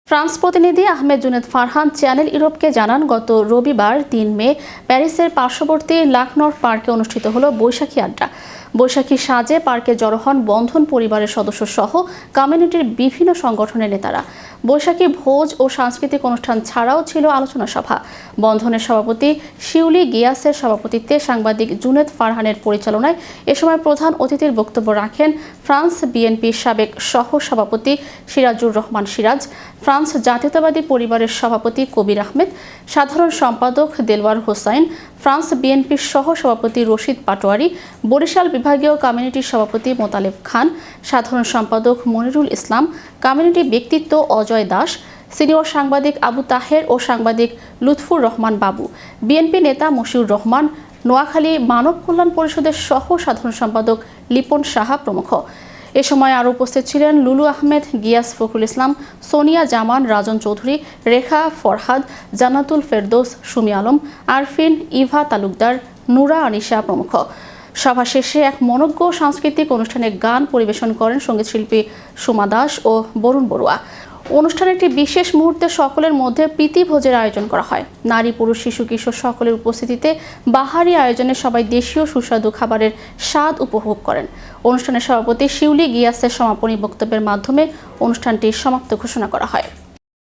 France প্রতিনিধি Ahmed Juned Farhan channel ইউরোপকে জানান, গত রবিবার ৩ মে প্যারিসের পার্শ্ববর্তী লাকনর পার্কে অনুষ্ঠিত হলো বৈশাখী আড্ডা। বৈশাখী সাজে পার্কে জড়ো হন বন্ধন পরিবারের সদস্য সহ কমিউনিটির বিভিন্ন সংগঠনের নেতারা। বৈশাখী ভোজ ও সাংস্কৃতিক অনুষ্ঠান ছাড়াও ছিল আলোচনা সভা। বন্ধনের সভাপতি শিউলি গিয়াসের সভাপতিত্বে সাংবাদিক জুনেদ ফারহানের পরিচালনায় এ সময় প্রধান অতিথির বক্তব্য রাখেন ফ্রান্স বিএনপির সাবেক সহ সভাপতি সিরাজুর রহমান সিরাজ, ফ্রান্স জাতীয়তাবাদী পরিবারের সভাপতি কবির আহমেদ, সাধারণ সম্পাদক দেলওয়ার হোসাইন, ফ্রান্স বিএনপির সহ সভাপতি রশিদ পাটোয়ারি, বরিশাল বিভাগীয় কমিউনিটির সভাপতি মোতালেব খান, সাধারণ সম্পাদক মনিরুল ইসলাম, কমিউনিটি ব্যক্তিত্ব অজয় দাস, সিনিয়র সাংবাদিক আবু তাহের ও সাংবাদিক লুৎফুর রহমান বাবু, বিএনপি নেতা মশিউর রহমান, নোয়াখালী মানব কল্যাণ পরিষদের সহ সাধারণ সম্পাদক লিপন সাহা প্রমুখ। এ সময় আরও উপস্থিত ছিলেন লুলু আহমেদ, গিয়াস ফখরুল ইসলাম, সোনিয়া জামান, রাজন চৌধুরী, রেখা ফরহাদ, জান্নাতুল ফেরদৌস, সুমি আলম, আরফিন, ইভা তালুকদার, নুরা আনিশা প্রমুখ। সভা শেষে এক মনোজ্ঞ সাংস্কৃতিক অনুষ্ঠানে গান পরিবেশন করেন সঙ্গীতশিল্পী সুমা দাস ও বরুণ বড়ুয়া। অনুষ্ঠানের একটি বিশেষ মুহূর্তে সকলের মধ্যে প্রীতিভোজের আয়োজন করা হয়। নারী, পুরুষ, শিশু, কিশোর সকলের উপস্থিতিতে বাহারি আয়োজনে সবাই দেশীয় সুস্বাদু খাবারের স্বাদ উপভোগ করেন। অনুষ্ঠানের সভাপতি শিউলি গিয়াসের সমাপনী বক্তব্যের মাধ্যমে অনুষ্ঠানটি সমাপ্ত ঘোষণা করা হয়।